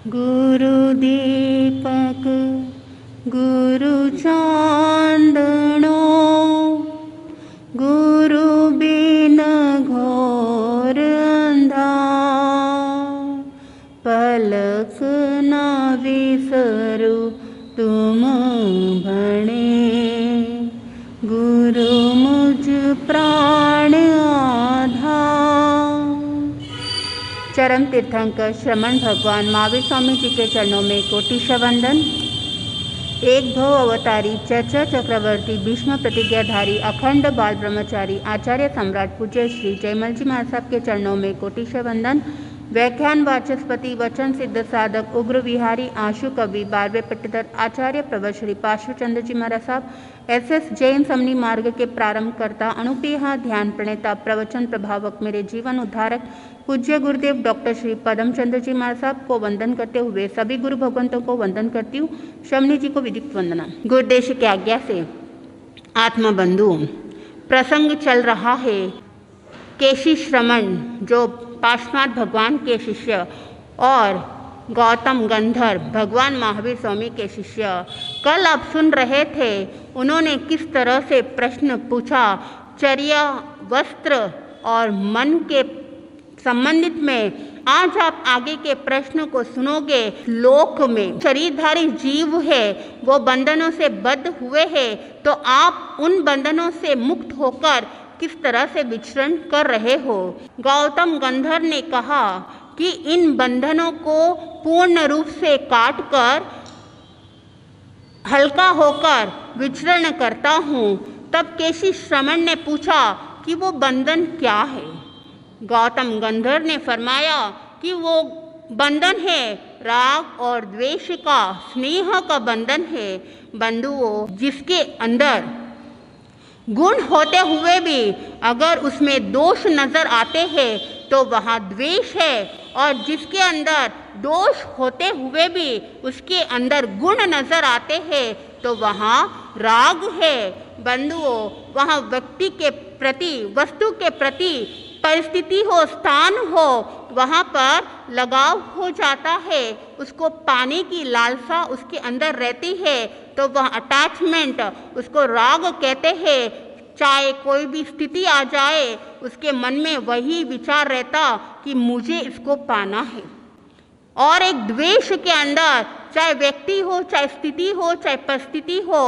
गुरु दीपक गुरु चांदनो, गुरु बिन घोर अंधार। पलक न विसरू तुम भणे, गुरु मुझ प्राण आधार। चरम तीर्थंकर श्रमण भगवान महावीर स्वामी जी के चरणों में कोटिशः वंदन। एक भव अवतारी चर्चा चक्रवर्ती भीष्म प्रतिज्ञाधारी अखंड बाल ब्रह्मचारी आचार्य सम्राट पूज्य श्री जयमल जी महाराज साहब के चरणों में कोटिशः वंदन। व्याख्यान वाचस्पति वचन सिद्ध साधक उग्र विहारी आशु कवि 12वें पट्टीधर आचार्य प्रवर श्री पार्श्व चंद्र जी महाराज साहब, SS जैन समनी मार्ग के प्रारंभकर्ता अनुपेहा ध्यान प्रणेता प्रवचन प्रभावक मेरे जीवन उद्धारक पूज्य गुरुदेव डॉक्टर श्री पदम चंद्र जी महाराज साहब को वंदन करते हुए सभी गुरु भगवंतों को वंदन करती हूँ। शमनी जी को विधिक वंदना। गुरुदेश की आज्ञा से आत्मबंधु प्रसंग चल रहा है केशी श्रमण जो पार्श्वनाथ भगवान के शिष्य और गौतम गंधर्व भगवान महावीर स्वामी के शिष्य। कल आप सुन रहे थे उन्होंने किस तरह से प्रश्न पूछा चर्या वस्त्र और मन के संबंधित में। आज आप आगे के प्रश्न को सुनोगे। लोक में शरीरधारी जीव है वो बंधनों से बद्ध हुए हैं, तो आप उन बंधनों से मुक्त होकर किस तरह से विचरण कर रहे हो। गौतम गंधर्व ने कहा कि इन बंधनों को पूर्ण रूप से काट कर हल्का होकर विचरण करता हूँ। तब केशी श्रमण ने पूछा कि वो बंधन क्या है। गौतम गंधर्व ने फरमाया कि वो बंधन है राग और द्वेष का, स्नेह का बंधन है। बंधुओं, जिसके अंदर गुण होते हुए भी अगर उसमें दोष नजर आते हैं तो वहाँ द्वेष है, और जिसके अंदर दोष होते हुए भी उसके अंदर गुण नजर आते हैं तो वहाँ राग है। बंधुओं, वहाँ व्यक्ति के प्रति, वस्तु के प्रति, परिस्थिति हो, स्थान हो, वहाँ पर लगाव हो जाता है। उसको पाने की लालसा उसके अंदर रहती है तो वह अटैचमेंट, उसको राग कहते हैं। चाहे कोई भी स्थिति आ जाए उसके मन में वही विचार रहता कि मुझे इसको पाना है। और एक द्वेष के अंदर चाहे व्यक्ति हो, चाहे स्थिति हो, चाहे परिस्थिति हो,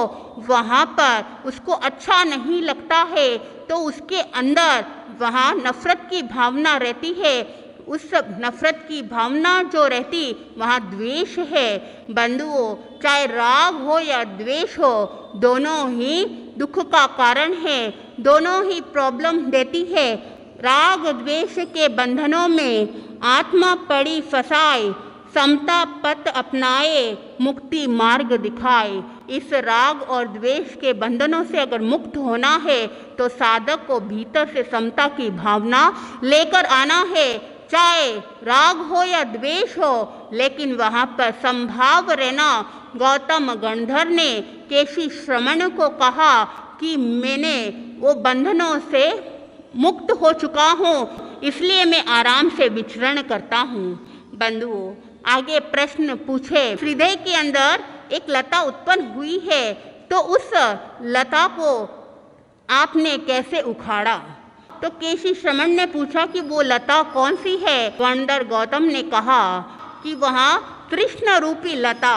वहाँ पर उसको अच्छा नहीं लगता है तो उसके अंदर वहाँ नफरत की भावना रहती है। उस नफरत की भावना जो रहती वहाँ द्वेष है। बंधुओं, चाहे राग हो या द्वेष हो, दोनों ही दुख का कारण है, दोनों ही प्रॉब्लम देती है। राग द्वेष के बंधनों में आत्मा पड़ी फसाए, समता पथ अपनाए, मुक्ति मार्ग दिखाए। इस राग और द्वेष के बंधनों से अगर मुक्त होना है तो साधक को भीतर से समता की भावना लेकर आना है। चाहे राग हो या द्वेष हो, लेकिन वहाँ पर संभाव रहना। गौतम गंधर्व ने केशी श्रमण को कहा कि मैंने वो बंधनों से मुक्त हो चुका हूँ, इसलिए मैं आराम से विचरण करता हूँ। बंधुओं, आगे प्रश्न पूछे। हृदय के अंदर एक लता उत्पन्न हुई है तो उस लता को आपने कैसे उखाड़ा? तो केशी श्रमण ने पूछा कि वो लता कौन सी है? गंधर्व गौतम ने कहा कि वहाँ तृष्णा रूपी लता।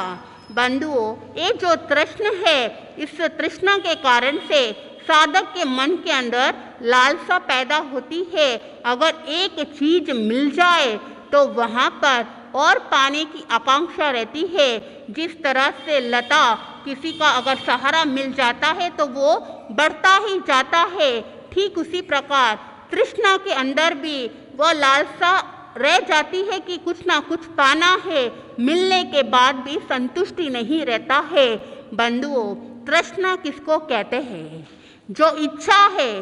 बंधुओं, ये जो तृष्ण है, इस तृष्णा के कारण से साधक के मन के अंदर लालसा पैदा होती है। अगर एक चीज मिल जाए तो वहाँ पर और पाने की आकांक्षा रहती है। जिस तरह से लता किसी का अगर सहारा मिल जाता है तो वो बढ़ता ही जाता है, ठीक उसी प्रकार तृष्णा के अंदर भी वह लालसा रह जाती है कि कुछ ना कुछ पाना है। मिलने के बाद भी संतुष्टि नहीं रहता है। बंधुओं, तृष्णा किसको कहते हैं? जो इच्छा है,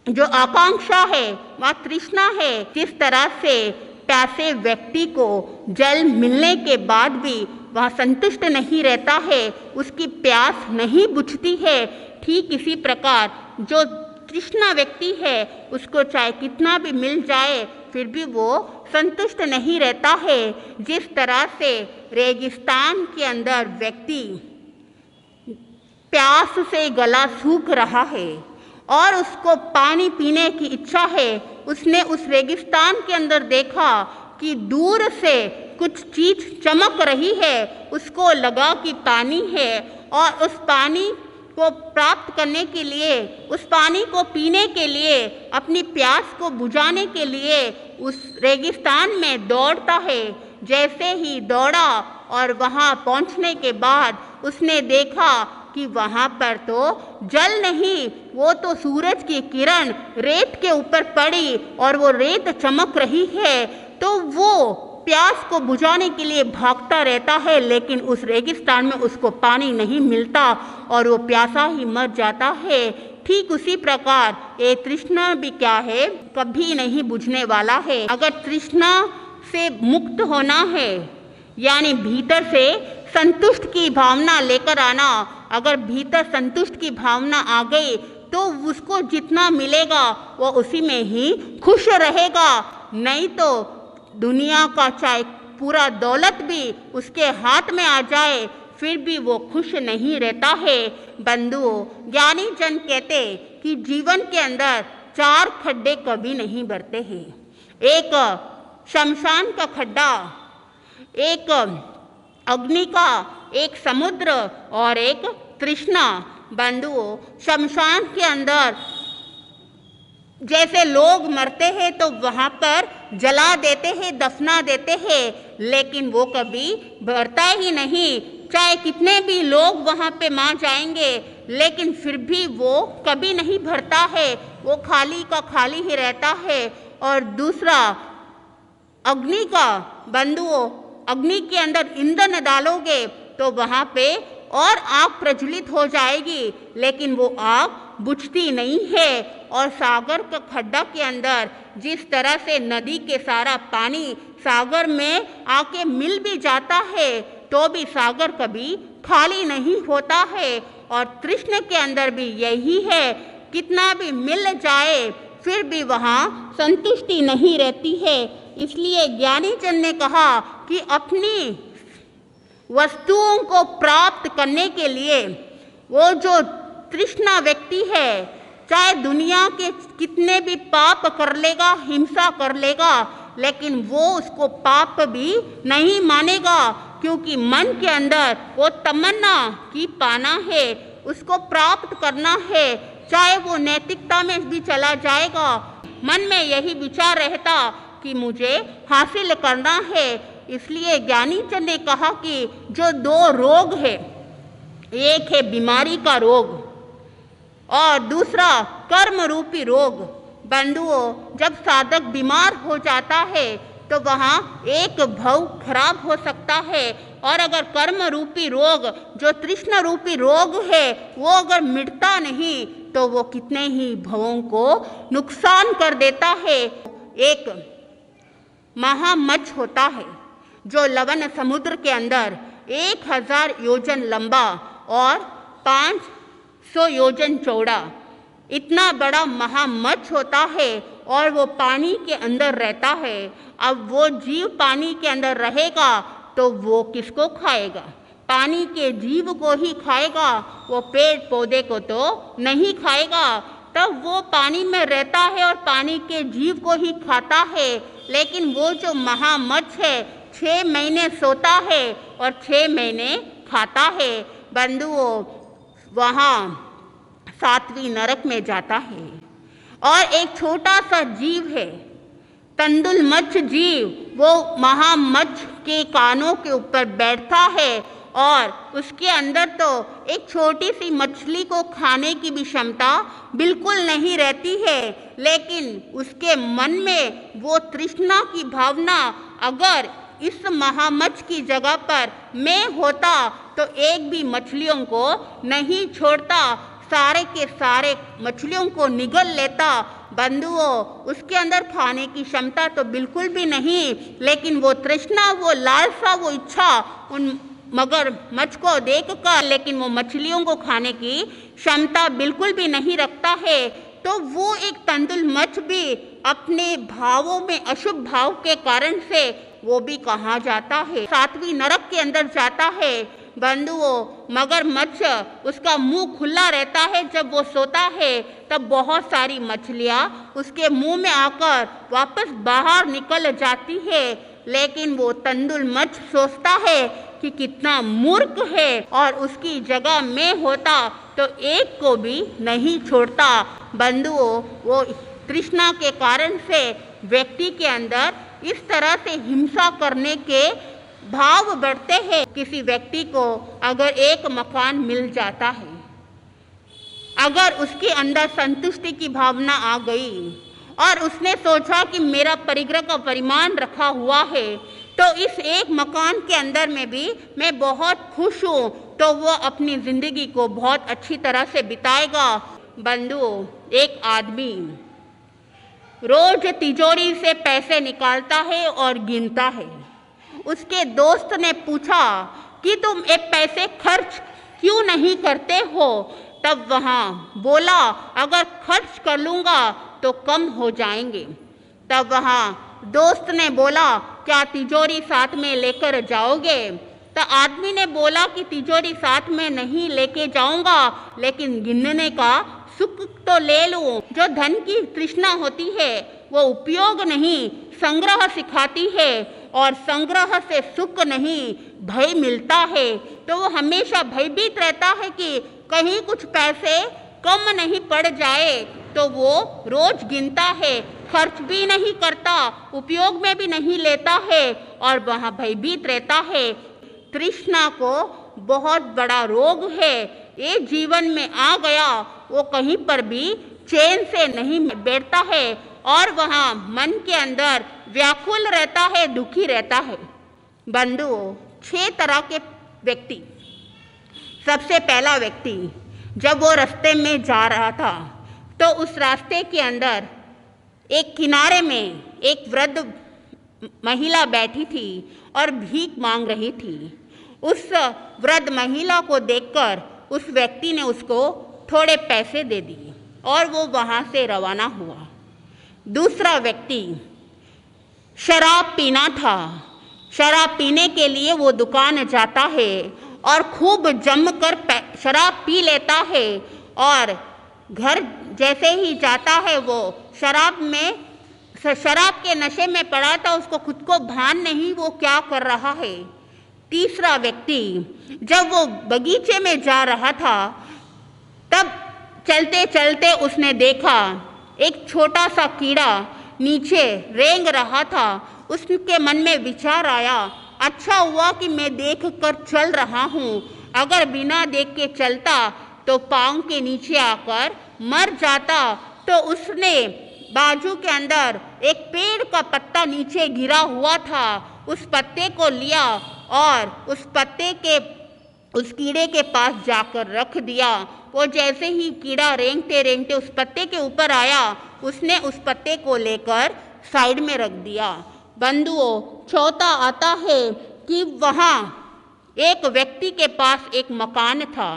जो आकांक्षा है, वह तृष्णा है। जिस तरह से प्यासे व्यक्ति को जल मिलने के बाद भी वह संतुष्ट नहीं रहता है, उसकी प्यास नहीं बुझती है, ठीक इसी प्रकार जो तृष्णा व्यक्ति है उसको चाहे कितना भी मिल जाए फिर भी वो संतुष्ट नहीं रहता है। जिस तरह से रेगिस्तान के अंदर व्यक्ति प्यास से गला सूख रहा है और उसको पानी पीने की इच्छा है, उसने उस रेगिस्तान के अंदर देखा कि दूर से कुछ चीज चमक रही है, उसको लगा कि पानी है और उस पानी को प्राप्त करने के लिए, उस पानी को पीने के लिए, अपनी प्यास को बुझाने के लिए उस रेगिस्तान में दौड़ता है। जैसे ही दौड़ा और वहाँ पहुँचने के बाद उसने देखा कि वहाँ पर तो जल नहीं, वो तो सूरज की किरण रेत के ऊपर पड़ी और वो रेत चमक रही है। तो वो प्यास को बुझाने के लिए भागता रहता है, लेकिन उस रेगिस्तान में उसको पानी नहीं मिलता और वो प्यासा ही मर जाता है। ठीक उसी प्रकार ये तृष्णा भी क्या है, कभी नहीं बुझने वाला है। अगर तृष्णा से मुक्त होना है, यानी भीतर से संतुष्ट की भावना लेकर आना, अगर भीतर संतुष्ट की भावना आ गई तो उसको जितना मिलेगा वो उसी में ही खुश रहेगा। नहीं तो दुनिया का चाहे पूरा दौलत भी उसके हाथ में आ जाए फिर भी वो खुश नहीं रहता है। बंधुओं, ज्ञानी जन कहते कि जीवन के अंदर 4 खड्डे कभी नहीं भरते हैं। एक शमशान का खड्डा, एक अग्नि का, एक समुद्र और एक तृष्णा। बंधुओं, शमशान के अंदर जैसे लोग मरते हैं तो वहाँ पर जला देते हैं, दफना देते हैं, लेकिन वो कभी भरता ही नहीं। चाहे कितने भी लोग वहाँ पे मार जाएंगे, लेकिन फिर भी वो कभी नहीं भरता है, वो खाली का खाली ही रहता है। और दूसरा अग्नि का। बंधुओं, अग्नि के अंदर ईंधन डालोगे तो वहाँ पे और आग प्रज्वलित हो जाएगी, लेकिन वो आग बुझती नहीं है। और सागर का खड्डा के अंदर जिस तरह से नदी के सारा पानी सागर में आके मिल भी जाता है तो भी सागर कभी खाली नहीं होता है। और तृष्ण के अंदर भी यही है, कितना भी मिल जाए फिर भी वहाँ संतुष्टि नहीं रहती है। इसलिए ज्ञानी जन ने कहा कि अपनी वस्तुओं को प्राप्त करने के लिए वो जो तृष्णा व्यक्ति है, चाहे दुनिया के कितने भी पाप कर लेगा, हिंसा कर लेगा, लेकिन वो उसको पाप भी नहीं मानेगा, क्योंकि मन के अंदर वो तमन्ना कि पाना है, उसको प्राप्त करना है। चाहे वो नैतिकता में भी चला जाएगा, मन में यही विचार रहता कि मुझे हासिल करना है। इसलिए ज्ञानी जन ने कहा कि जो 2 रोग है, एक है बीमारी का रोग और दूसरा कर्म रूपी रोग। बंधुओं, जब साधक बीमार हो जाता है तो वहाँ एक भव खराब हो सकता है, और अगर कर्म रूपी रोग, जो तृष्णा रूपी रोग है, वो अगर मिटता नहीं तो वो कितने ही भवों को नुकसान कर देता है। एक महामच्छ होता है जो लवण समुद्र के अंदर 1000 योजन लंबा और 500 योजन चौड़ा, इतना बड़ा महामच्छ होता है और वो पानी के अंदर रहता है। अब वो जीव पानी के अंदर रहेगा तो वो किसको खाएगा? पानी के जीव को ही खाएगा, वो पेड़ पौधे को तो नहीं खाएगा। तब वो पानी में रहता है और पानी के जीव को ही खाता है। लेकिन वो जो महामच्छ है 6 महीने सोता है और 6 महीने खाता है। बंधुओं, वहाँ 7वीं नरक में जाता है। और एक छोटा सा जीव है, तंदुल मच्छ जीव, वो महामच्छ के कानों के ऊपर बैठता है और उसके अंदर तो एक छोटी सी मछली को खाने की भी क्षमता बिल्कुल नहीं रहती है, लेकिन उसके मन में वो तृष्णा की भावना, अगर इस महामच्छ की जगह पर मैं होता तो एक भी मछलियों को नहीं छोड़ता, सारे के सारे मछलियों को निगल लेता। बंधुओं, उसके अंदर खाने की क्षमता तो बिल्कुल भी नहीं, लेकिन वो तृष्णा, वो लालसा, वो इच्छा उन मगरमच्छ को देखकर, लेकिन वो मछलियों को खाने की क्षमता बिल्कुल भी नहीं रखता है। तो वो एक तंदुल मच्छ भी अपने भावों में अशुभ भाव के कारण से वो भी कहा जाता है, सातवीं नरक के अंदर जाता है। बंधुओं, मगरमच्छ उसका मुंह खुला रहता है, जब वो सोता है तब बहुत सारी मछलियाँ उसके मुंह में आकर वापस बाहर निकल जाती है, लेकिन वो तंदुल मच्छ सोचता है कि कितना मूर्ख है और उसकी जगह मैं होता तो एक को भी नहीं छोड़ता। बंधुओं, वो तृष्णा के कारण से व्यक्ति के अंदर इस तरह से हिंसा करने के भाव बढ़ते हैं। किसी व्यक्ति को अगर एक मकान मिल जाता है, अगर उसके अंदर संतुष्टि की भावना आ गई और उसने सोचा कि मेरा परिग्रह का परिमाण रखा हुआ है तो इस एक मकान के अंदर में भी मैं बहुत खुश हूँ, तो वो अपनी ज़िंदगी को बहुत अच्छी तरह से बिताएगा। बंधुओं, एक आदमी रोज तिजोरी से पैसे निकालता है और गिनता है। उसके दोस्त ने पूछा कि तुम ये पैसे खर्च क्यों नहीं करते हो? तब वहाँ बोला, अगर खर्च कर लूँगा तो कम हो जाएंगे। तब वहाँ दोस्त ने बोला, क्या तिजोरी साथ में लेकर जाओगे? तो आदमी ने बोला कि तिजोरी साथ में नहीं लेके जाऊँगा, लेकिन गिनने का सुख तो ले लूँ। जो धन की तृष्णा होती है वो उपयोग नहीं, संग्रह सिखाती है, और संग्रह से सुख नहीं भय मिलता है। तो वो हमेशा भयभीत रहता है कि कहीं कुछ पैसे कम नहीं पड़ जाए, तो वो रोज गिनता है, खर्च भी नहीं करता, उपयोग में भी नहीं लेता है और वहाँ भयभीत रहता है। तृष्णा को बहुत बड़ा रोग है, ये जीवन में आ गया, वो कहीं पर भी चैन से नहीं बैठता है और वहाँ मन के अंदर व्याकुल रहता है, दुखी रहता है। बंधुओं, 6 तरह के व्यक्ति। सबसे पहला व्यक्ति, जब वो रास्ते में जा रहा था तो उस रास्ते के अंदर एक किनारे में एक वृद्ध महिला बैठी थी और भीख मांग रही थी। उस वृद्ध महिला को देखकर उस व्यक्ति ने उसको थोड़े पैसे दे दिए और वो वहाँ से रवाना हुआ। दूसरा व्यक्ति शराब पीना था। शराब पीने के लिए वो दुकान जाता है और खूब जमकर शराब पी लेता है और घर जैसे ही जाता है वो शराब के नशे में पड़ा था, उसको खुद को भान नहीं वो क्या कर रहा है। तीसरा व्यक्ति, जब वो बगीचे में जा रहा था तब चलते चलते उसने देखा एक छोटा सा कीड़ा नीचे रेंग रहा था। उसके मन में विचार आया, अच्छा हुआ कि मैं देख कर चल रहा हूँ, अगर बिना देख के चलता तो पाँव के नीचे आकर मर जाता। तो उसने बाजू के अंदर एक पेड़ का पत्ता नीचे गिरा हुआ था, उस पत्ते को लिया और उस कीड़े के पास जाकर रख दिया। वो जैसे ही कीड़ा रेंगते रेंगते उस पत्ते के ऊपर आया, उसने उस पत्ते को लेकर साइड में रख दिया। बंधुओं, चौथा आता है कि वहाँ एक व्यक्ति के पास एक मकान था।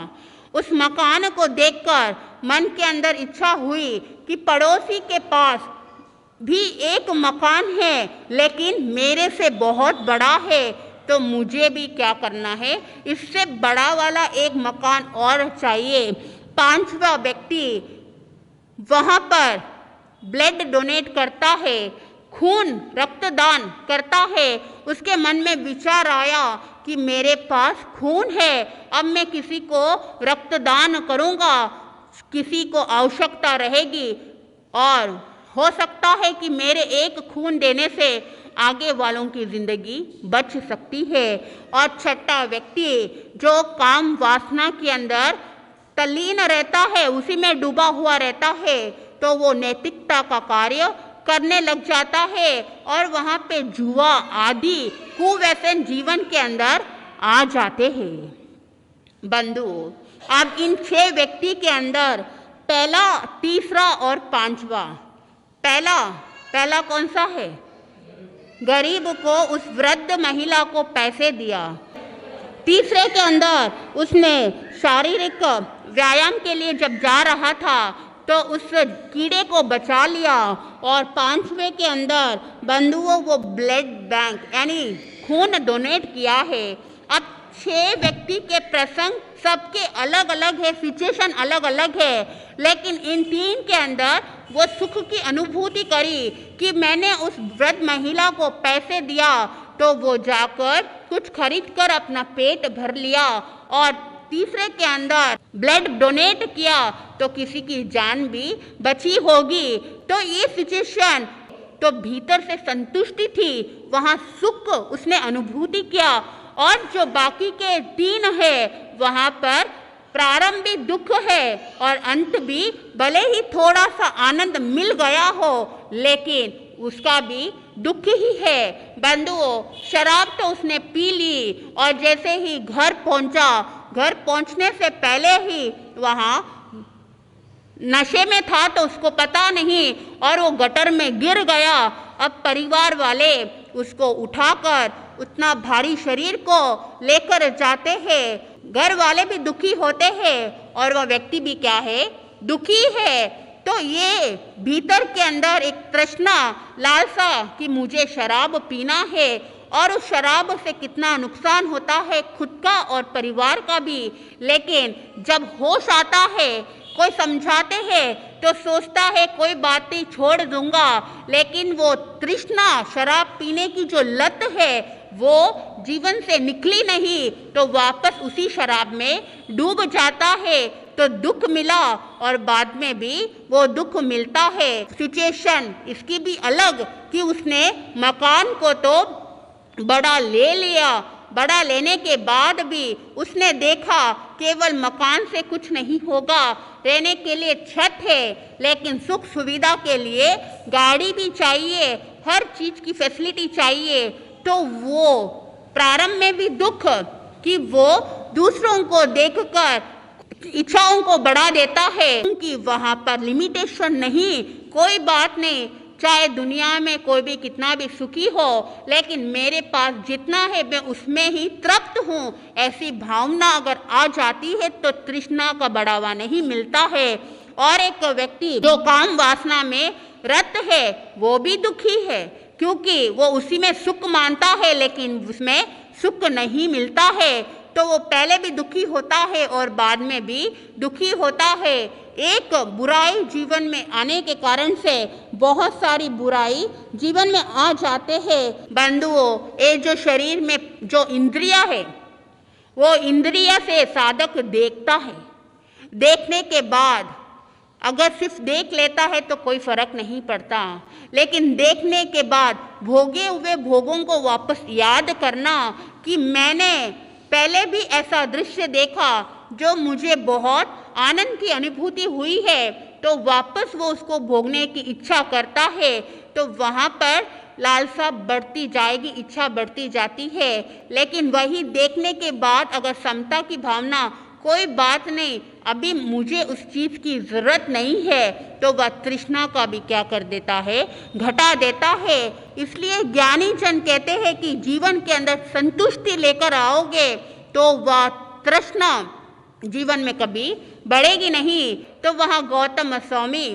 उस मकान को देखकर मन के अंदर इच्छा हुई कि पड़ोसी के पास भी एक मकान है लेकिन मेरे से बहुत बड़ा है, तो मुझे भी क्या करना है, इससे बड़ा वाला एक मकान और चाहिए। पांचवा व्यक्ति वहाँ पर ब्लड डोनेट करता है, खून रक्तदान करता है। उसके मन में विचार आया कि मेरे पास खून है, अब मैं किसी को रक्तदान करूँगा, किसी को आवश्यकता रहेगी और हो सकता है कि मेरे एक खून देने से आगे वालों की ज़िंदगी बच सकती है। और छठा व्यक्ति जो काम वासना के अंदर तल्लीन रहता है, उसी में डूबा हुआ रहता है, तो वो नैतिकता का कार्य करने लग जाता है और वहाँ पे जुआ आदि कुव्यसन जीवन के अंदर आ जाते हैं। बंधुओं, अब इन 6 व्यक्ति के अंदर पहला, तीसरा और पांचवा, पहला कौन सा है? गरीब को उस वृद्ध महिला को पैसे दिया। तीसरे के अंदर उसने शारीरिक व्यायाम के लिए जब जा रहा था तो उस कीड़े को बचा लिया और 5वें के अंदर बंधुओं वो ब्लड बैंक यानी खून डोनेट किया है। अब 6 व्यक्ति के प्रसंग सबके अलग अलग है, सिचुएशन अलग अलग है, लेकिन इन 3 के अंदर वो सुख की अनुभूति करी कि मैंने उस वृद्ध महिला को पैसे दिया तो वो जाकर कुछ खरीद कर अपना पेट भर लिया, और तीसरे के अंदर ब्लड डोनेट किया तो किसी की जान भी बची होगी। तो ये सिचुएशन तो भीतर से संतुष्टि थी, वहाँ सुख उसने अनुभूति किया, और जो बाकी के 3 है वहाँ पर प्रारंभ भी दुख है और अंत भी, भले ही थोड़ा सा आनंद मिल गया हो लेकिन उसका भी दुख ही है। बंधुओं, शराब तो उसने पी ली और जैसे ही घर पहुंचा, घर पहुंचने से पहले ही वहाँ नशे में था तो उसको पता नहीं और वो गटर में गिर गया। अब परिवार वाले उसको उठाकर उतना भारी शरीर को लेकर जाते हैं, घर वाले भी दुखी होते हैं और वह व्यक्ति भी क्या है, दुखी है। तो ये भीतर के अंदर एक तृष्णा, लालसा कि मुझे शराब पीना है, और उस शराब से कितना नुकसान होता है खुद का और परिवार का भी। लेकिन जब होश आता है, कोई समझाते हैं तो सोचता है कोई बात नहीं, छोड़ दूंगा, लेकिन वो तृष्णा, शराब पीने की जो लत है वो जीवन से निकली नहीं तो वापस उसी शराब में डूब जाता है। तो दुख मिला और बाद में भी वो दुख मिलता है। सिचुएशन इसकी भी अलग कि उसने मकान को तो बड़ा ले लिया, बड़ा लेने के बाद भी उसने देखा केवल मकान से कुछ नहीं होगा, रहने के लिए छत है, लेकिन सुख सुविधा के लिए गाड़ी भी चाहिए, हर चीज की फैसिलिटी चाहिए। तो वो प्रारंभ में भी दुख कि वो दूसरों को देखकर इच्छाओं को बढ़ा देता है, क्योंकि वहाँ पर लिमिटेशन नहीं, कोई बात नहीं, चाहे दुनिया में कोई भी कितना भी सुखी हो लेकिन मेरे पास जितना है मैं उसमें ही तृप्त हूँ, ऐसी भावना अगर आ जाती है तो तृष्णा का बढ़ावा नहीं मिलता है। और एक व्यक्ति जो काम वासना में रत है वो भी दुखी है, क्योंकि वो उसी में सुख मानता है लेकिन उसमें सुख नहीं मिलता है, तो वो पहले भी दुखी होता है और बाद में भी दुखी होता है। एक बुराई जीवन में आने के कारण से बहुत सारी बुराई जीवन में आ जाते हैं। बंधुओं, ये जो शरीर में जो इंद्रिया है वो इंद्रिया से साधक देखता है, देखने के बाद अगर सिर्फ देख लेता है तो कोई फर्क नहीं पड़ता, लेकिन देखने के बाद भोगे हुए भोगों को वापस याद करना कि मैंने पहले भी ऐसा दृश्य देखा जो मुझे बहुत आनंद की अनुभूति हुई है, तो वापस वो उसको भोगने की इच्छा करता है, तो वहाँ पर लालसा बढ़ती जाएगी, इच्छा बढ़ती जाती है। लेकिन वही देखने के बाद अगर समता की भावना, कोई बात नहीं, अभी मुझे उस चीज़ की ज़रूरत नहीं है, तो वह तृष्णा का भी क्या कर देता है, घटा देता है। इसलिए ज्ञानी जन कहते हैं कि जीवन के अंदर संतुष्टि लेकर आओगे तो वह तृष्णा जीवन में कभी बढ़ेगी नहीं। तो वहाँ गौतम स्वामी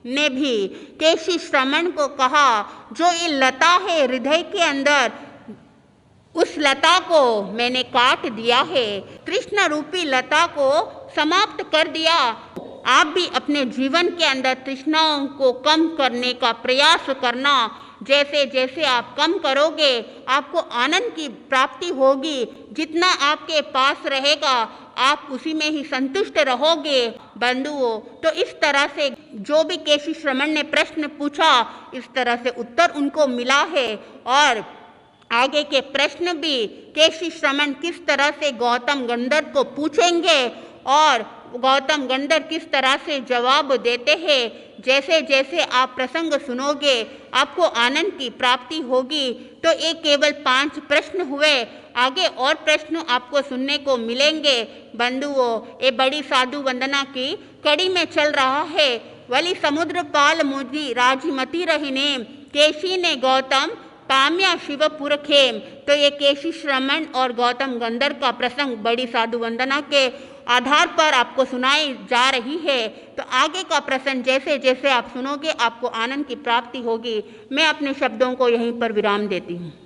ने भी केशी श्रमण को कहा, जो ये लता है हृदय के अंदर, उस लता को मैंने काट दिया है, तृष्णा रूपी लता को समाप्त कर दिया। आप भी अपने जीवन के अंदर तृष्णाओं को कम करने का प्रयास करना, जैसे जैसे आप कम करोगे आपको आनंद की प्राप्ति होगी, जितना आपके पास रहेगा आप उसी में ही संतुष्ट रहोगे। बंधुओं, तो इस तरह से जो भी केशी श्रमण ने प्रश्न पूछा, इस तरह से उत्तर उनको मिला है, और आगे के प्रश्न भी केशी श्रमण किस तरह से गौतम गंधर्व को पूछेंगे और गौतम गंधर्व किस तरह से जवाब देते हैं। जैसे जैसे आप प्रसंग सुनोगे आपको आनंद की प्राप्ति होगी। तो ये केवल 5 प्रश्न हुए, आगे और प्रश्न आपको सुनने को मिलेंगे। बंधुओं, ये बड़ी साधु वंदना की कड़ी में चल रहा है। वली समुद्र पाल मुझी राजमती रहीने, केशी ने गौतम पाम्या शिवपुर खेम। तो ये केशी श्रमण और गौतम गंधर्व का प्रसंग बड़ी साधु वंदना के आधार पर आपको सुनाई जा रही है। तो आगे का प्रश्न जैसे जैसे आप सुनोगे आपको आनंद की प्राप्ति होगी। मैं अपने शब्दों को यहीं पर विराम देती हूँ।